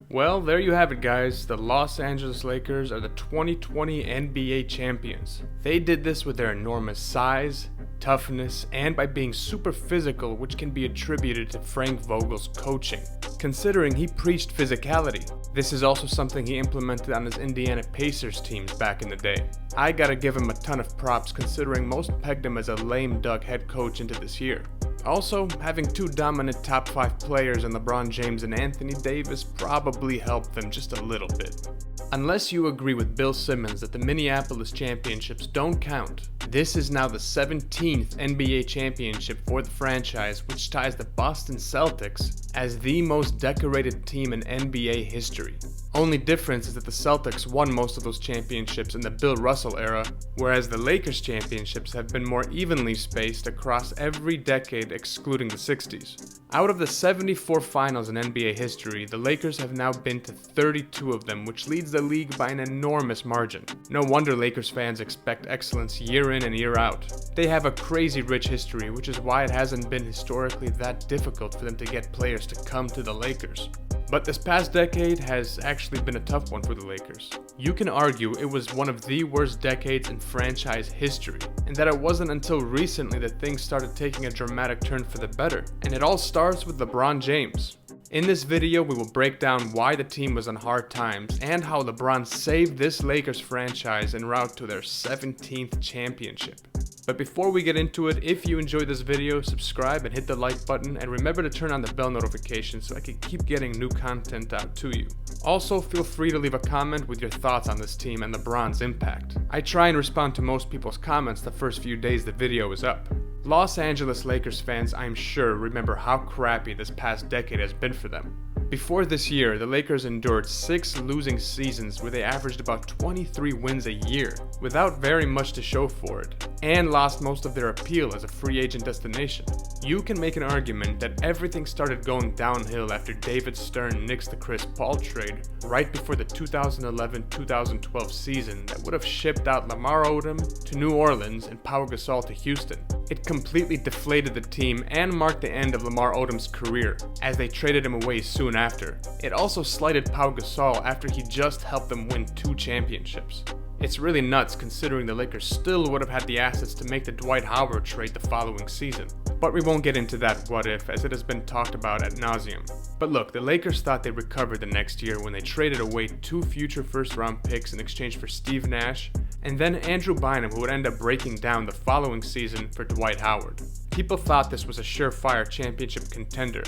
Well, there you have it, guys. The Los Angeles Lakers are the 2020 NBA champions. They did this with their enormous size, toughness, and by being super physical, which can be attributed to Frank Vogel's coaching, considering he preached physicality. This is also something he implemented on his Indiana Pacers teams back in the day. I gotta give him a ton of props considering most pegged him as a lame duck head coach into this year. Also, having two dominant top 5 players in LeBron James and Anthony Davis probably helped them just a little bit. Unless you agree with Bill Simmons that the Minneapolis championships don't count, this is now the 17th NBA championship for the franchise, which ties the Boston Celtics as the most decorated team in NBA history. Only difference is that the Celtics won most of those championships in the Bill Russell era, whereas the Lakers championships have been more evenly spaced across every decade excluding the 60s. Out of the 74 finals in NBA history, the Lakers have now been to 32 of them, which leads the league by an enormous margin. No wonder Lakers fans expect excellence year in and year out. They have a crazy rich history, which is why it hasn't been historically that difficult for them to get players to come to the Lakers. But this past decade has actually been a tough one for the Lakers. You can argue it was one of the worst decades in franchise history, and that it wasn't until recently that things started taking a dramatic turn for the better, and it all starts with LeBron James. In this video, we will break down why the team was on hard times and how LeBron saved this Lakers franchise en route to their 17th championship. But before we get into it, if you enjoyed this video, subscribe and hit the like button, and remember to turn on the bell notification so I can keep getting new content out to you. Also, feel free to leave a comment with your thoughts on this team and LeBron's impact. I try and respond to most people's comments the first few days the video is up. Los Angeles Lakers fans, I'm sure, remember how crappy this past decade has been for them. Before this year, the Lakers endured 6 losing seasons where they averaged about 23 wins a year, without very much to show for it, and lost most of their appeal as a free agent destination. You can make an argument that everything started going downhill after David Stern nixed the Chris Paul trade right before the 2011-2012 season that would have shipped out Lamar Odom to New Orleans and Pau Gasol to Houston. It completely deflated the team and marked the end of Lamar Odom's career, as they traded him away soon after. It also slighted Pau Gasol after he just helped them win 2 championships. It's really nuts considering the Lakers still would have had the assets to make the Dwight Howard trade the following season. But we won't get into that what if, as it has been talked about ad nauseum. But look, the Lakers thought they recovered the next year when they traded away 2 future first-round picks in exchange for Steve Nash, and then Andrew Bynum, who would end up breaking down the following season for Dwight Howard. People thought this was a surefire championship contender,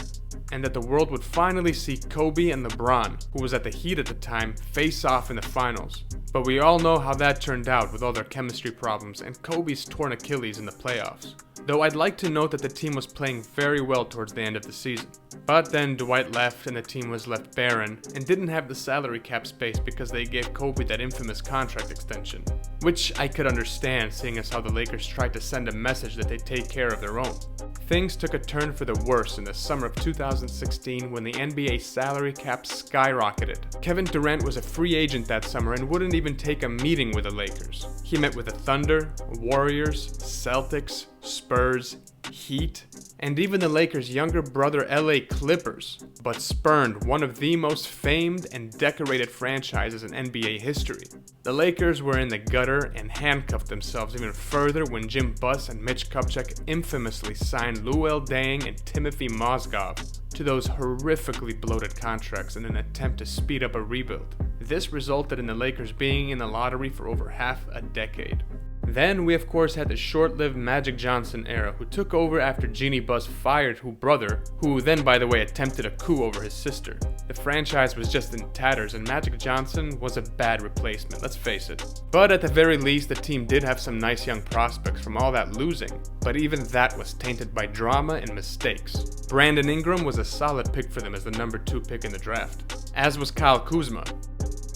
and that the world would finally see Kobe and LeBron, who was at the Heat at the time, face off in the finals. But we all know how that turned out with all their chemistry problems and Kobe's torn Achilles in the playoffs. Though I'd like to note that the team was playing very well towards the end of the season. But then Dwight left and the team was left barren and didn't have the salary cap space because they gave Kobe that infamous contract extension. Which I could understand, seeing as how the Lakers tried to send a message that they take care of their own. Things took a turn for the worse in the summer of 2016 when the NBA salary cap skyrocketed. Kevin Durant was a free agent that summer and wouldn't even take a meeting with the Lakers. He met with the Thunder, Warriors, Celtics, Spurs, Heat, and even the Lakers' younger brother LA Clippers, but spurned one of the most famed and decorated franchises in NBA history. The Lakers were in the gutter and handcuffed themselves even further when Jim Buss and Mitch Kupchak infamously signed Luol Deng and Timothy Mozgov to those horrifically bloated contracts in an attempt to speed up a rebuild. This resulted in the Lakers being in the lottery for over half a decade. Then we of course had the short-lived Magic Johnson era, who took over after Jeanie Buss fired her brother, who then by the way attempted a coup over his sister. The franchise was just in tatters and Magic Johnson was a bad replacement, let's face it. But at the very least the team did have some nice young prospects from all that losing, but even that was tainted by drama and mistakes. Brandon Ingram was a solid pick for them as the number 2 pick in the draft, as was Kyle Kuzma.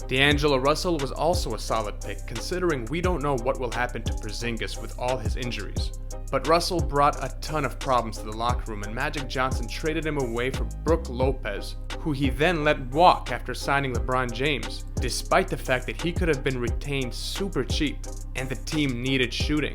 D'Angelo Russell was also a solid pick, considering we don't know what will happen to Porzingis with all his injuries. But Russell brought a ton of problems to the locker room, and Magic Johnson traded him away for Brook Lopez, who he then let walk after signing LeBron James, despite the fact that he could have been retained super cheap, and the team needed shooting.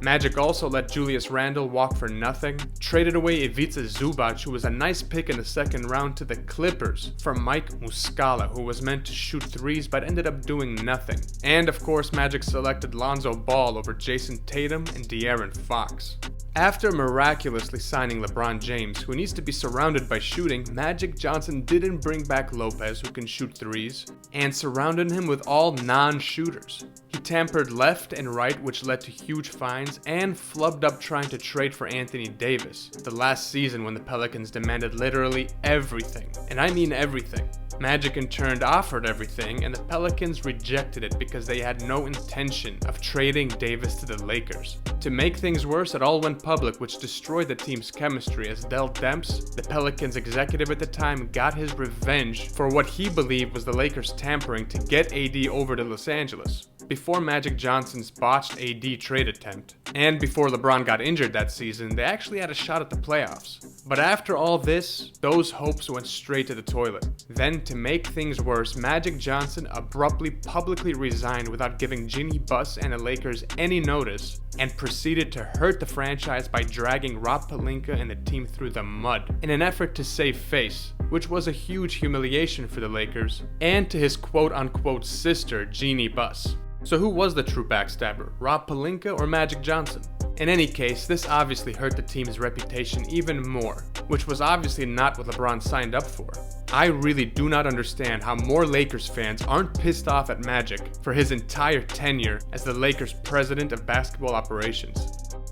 Magic also let Julius Randle walk for nothing, traded away Ivica Zubac, who was a nice pick in the second round, to the Clippers for Mike Muscala, who was meant to shoot threes but ended up doing nothing. And of course, Magic selected Lonzo Ball over Jason Tatum and De'Aaron Fox. After miraculously signing LeBron James, who needs to be surrounded by shooting, Magic Johnson didn't bring back Lopez, who can shoot threes, and surrounded him with all non-shooters. He tampered left and right, which led to huge fines, and flubbed up trying to trade for Anthony Davis, the last season when the Pelicans demanded literally everything, and I mean everything. Magic in turn offered everything, and the Pelicans rejected it because they had no intention of trading Davis to the Lakers. To make things worse, it all went public, which destroyed the team's chemistry, as Dell Demps, the Pelicans executive at the time, got his revenge for what he believed was the Lakers tampering to get AD over to Los Angeles. Before Magic Johnson's botched AD trade attempt, and before LeBron got injured that season, they actually had a shot at the playoffs. But after all this, those hopes went straight to the toilet. Then, to make things worse, Magic Johnson abruptly publicly resigned without giving Jeanie Buss and the Lakers any notice, and proceeded to hurt the franchise by dragging Rob Pelinka and the team through the mud in an effort to save face, which was a huge humiliation for the Lakers, and to his quote-unquote sister, Jeanie Buss. So who was the true backstabber, Rob Pelinka or Magic Johnson? In any case, this obviously hurt the team's reputation even more, which was obviously not what LeBron signed up for. I really do not understand how more Lakers fans aren't pissed off at Magic for his entire tenure as the Lakers' president of basketball operations.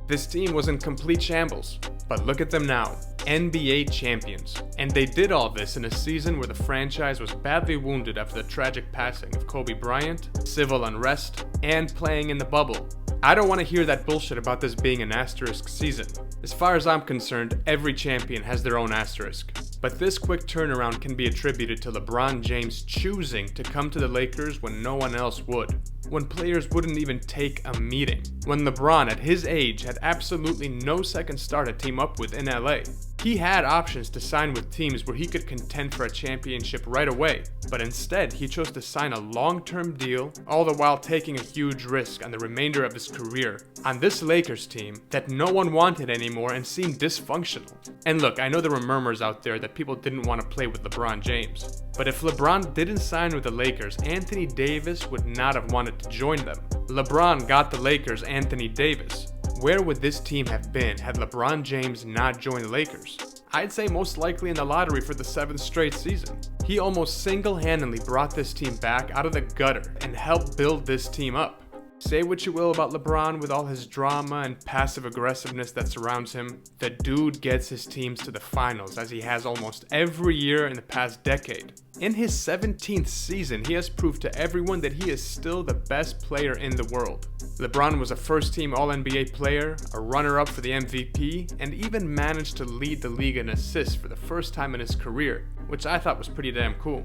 This team was in complete shambles, but look at them now, NBA champions. And they did all this in a season where the franchise was badly wounded after the tragic passing of Kobe Bryant, civil unrest, and playing in the bubble. I don't want to hear that bullshit about this being an asterisk season. As far as I'm concerned, every champion has their own asterisk. But this quick turnaround can be attributed to LeBron James choosing to come to the Lakers when no one else would. When players wouldn't even take a meeting. When LeBron, at his age, had absolutely no second star to team up with in LA. He had options to sign with teams where he could contend for a championship right away, but instead he chose to sign a long-term deal, all the while taking a huge risk on the remainder of his career on this Lakers team that no one wanted anymore and seemed dysfunctional. And look, I know there were murmurs out there that people didn't want to play with LeBron James, but if LeBron didn't sign with the Lakers, Anthony Davis would not have wanted to join them. LeBron got the Lakers Anthony Davis. Where would this team have been had LeBron James not joined the Lakers? I'd say most likely in the lottery for the 7th straight season. He almost single-handedly brought this team back out of the gutter and helped build this team up. Say what you will about LeBron with all his drama and passive aggressiveness that surrounds him, the dude gets his teams to the finals as he has almost every year in the past decade. In his 17th season, he has proved to everyone that he is still the best player in the world. LeBron was a first-team All-NBA player, a runner-up for the MVP, and even managed to lead the league in assists for the first time in his career, which I thought was pretty damn cool.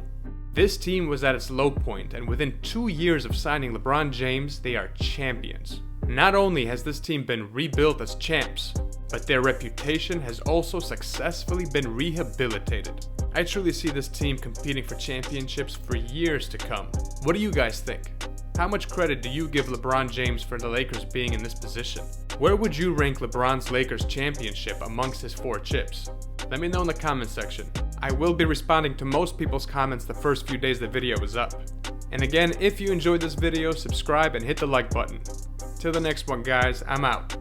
This team was at its low point, and within 2 years of signing LeBron James, they are champions. Not only has this team been rebuilt as champs, but their reputation has also successfully been rehabilitated. I truly see this team competing for championships for years to come. What do you guys think? How much credit do you give LeBron James for the Lakers being in this position? Where would you rank LeBron's Lakers championship amongst his 4 chips? Let me know in the comment section. I will be responding to most people's comments the first few days the video is up. And again, if you enjoyed this video, subscribe and hit the like button. Till the next one, guys, I'm out.